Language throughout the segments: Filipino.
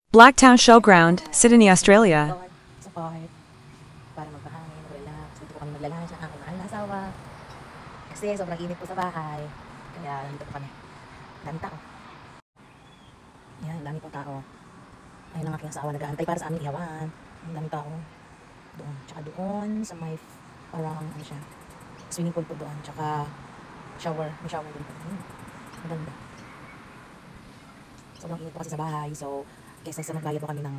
Blacktown Showground, Sydney, Australia. Doon sa park para magpahangin, mag-relax. Dito po kami maglalunch ng aking mahal na asawa. Kasi sobrang init po sa bahay. Kaya nandito po kami. Dami tao. Yan, dami po tao. Ayun ang aking asawa nag-aantay para sa aming ihawan. Ang dami tao. Doon. Tsaka doon sa may parang ano siya. Swimming pool po doon. Tsaka shower. May shower din po. Maganda. Sobrang init po kasi sa bahay. So, kaysa sa magbayad po kami ng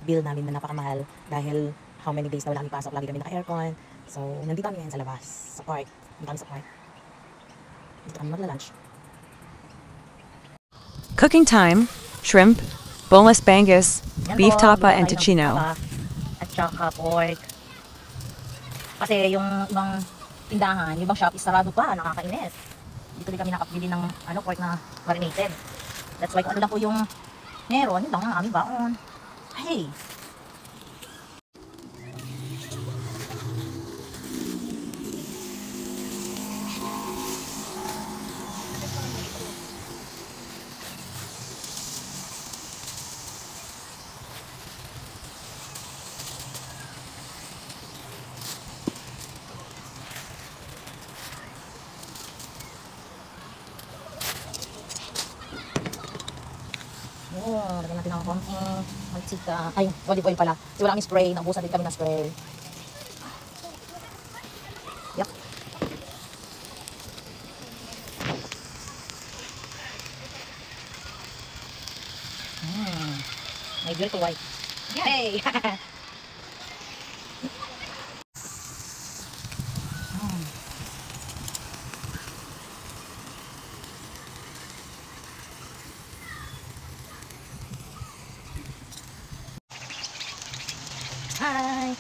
bill namin na napakamahal dahil how many days na wala kami pasok, lagi kami naka-aircon. So, nandito kami ngayon sa labas, sa park. Nandito kami sa park. Dito kami magla-lunch. Cooking time, shrimp, boneless Bangus, beef tapa, and tocino. At saka pork. Kasi yung ibang tindahan, yung ibang shop is sarado pa, nakakainis. Dito din kami nakapili ng pork na marinated. That's why kung ano lang po yung meron, yun lang ang aming baon. Hey! Lagyan natin ng konting mantika. Ay, olive oil pala. Kasi wala kami spray. Naubusan din kami ng spray. Yup. May beautiful white. Yay! Hi!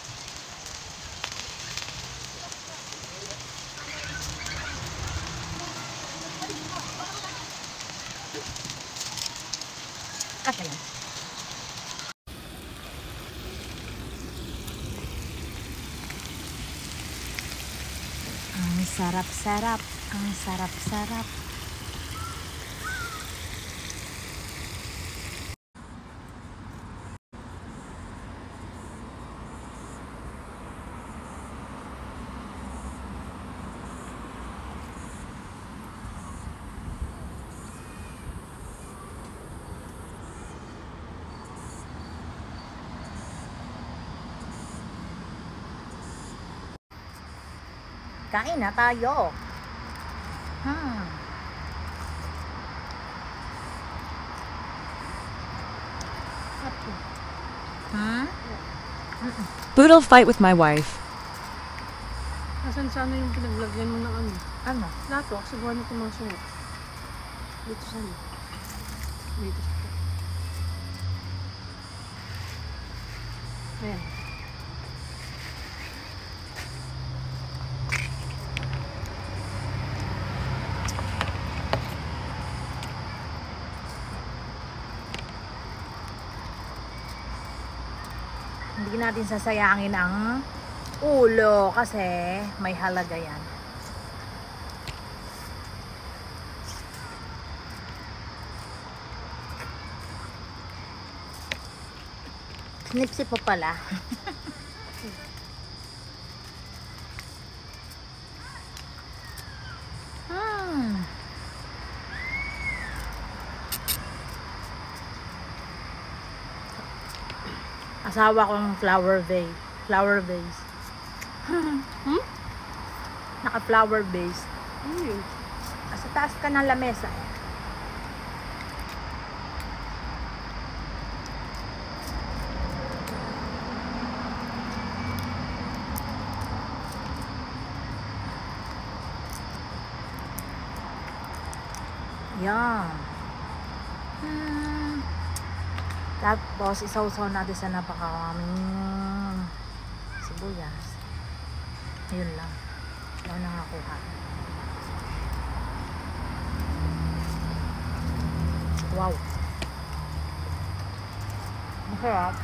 Kasya yan. Ang sarap-sarap. Ang sarap-sarap. Kain na tayo. Boodle fight with my wife. Asan sana yung pinaglagyan mo ng ano? Ano? Lato, kasi buwan mo kumasunod. Dito sana. Dito sana. Ayan. Hindi natin sasayangin ang ulo kasi may halaga yan. Snipsy pa pala. Asawa kong flower vase. Flower vase. Naka flower vase. Sa taas ka ng lamesa. Yan. Tapos isawsaw natin sa napakaraming sibuyas. Ayun lang. Wala nakakuha. Wow. Masarap.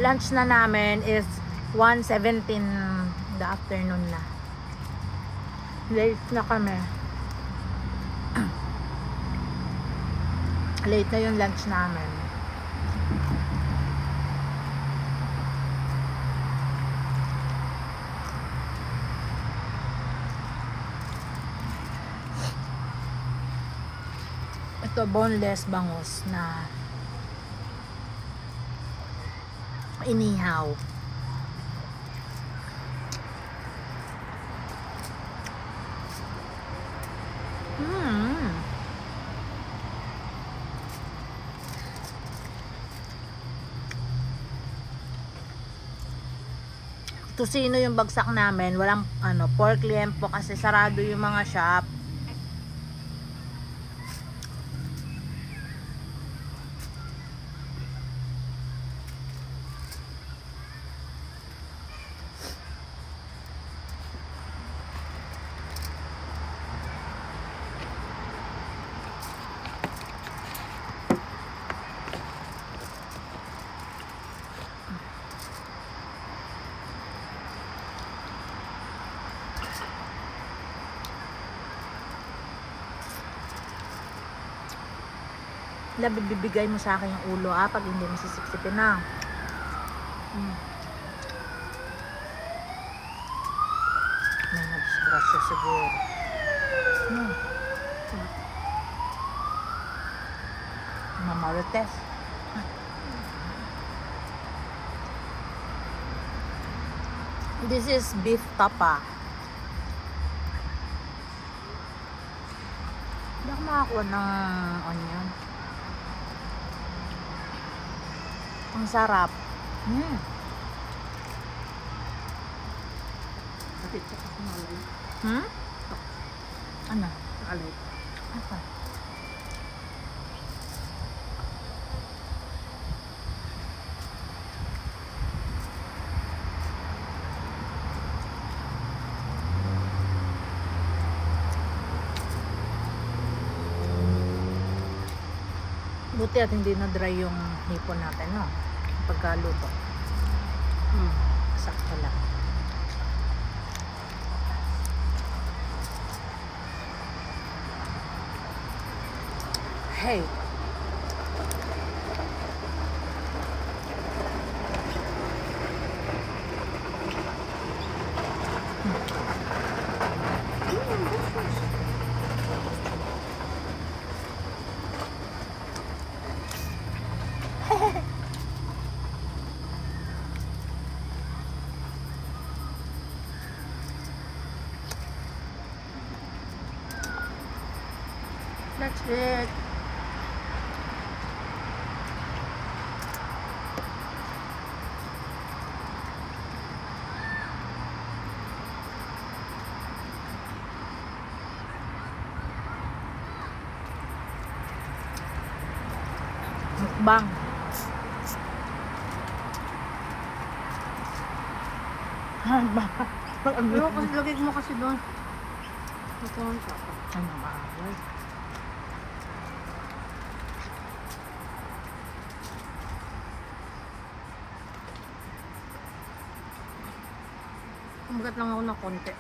Lunch na namin is 1:17 in the afternoon na. Late na kami. Late na yung lunch namin. Ito, boneless bangus na inihaw. Tusino yung bagsak namin. Walang pork liempo kasi sarado yung mga shop. Bibigay mo sa akin yung ulo pag hindi mo sisiksipin na. May nagdisgrasya siguro. Mamarites. This is beef tapa. Hindi ako makakuha ng onion. Ang sarap. Kapit sa kamalay. Ano? Alay. Apa? Buti at hindi na dry yung hipon natin, no? Pagkaluto. Sakto lang. Hey! That's it. Mukbang. Pero kasi lagay mo kasi doon. Ito ang tapa. Ano maaway? Kumagat lang ako ng konti.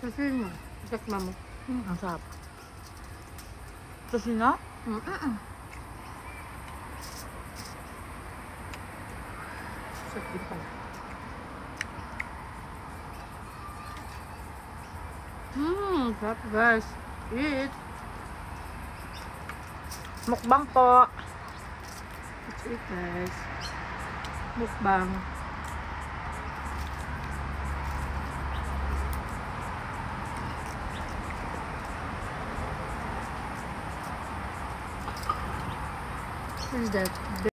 Kasi mo. Tikma mo. Ang sarap. Sushi na? Sarap din pala. Sarap guys. Eat. Mukbang po. Let's eat guys. Mukbang. What is that?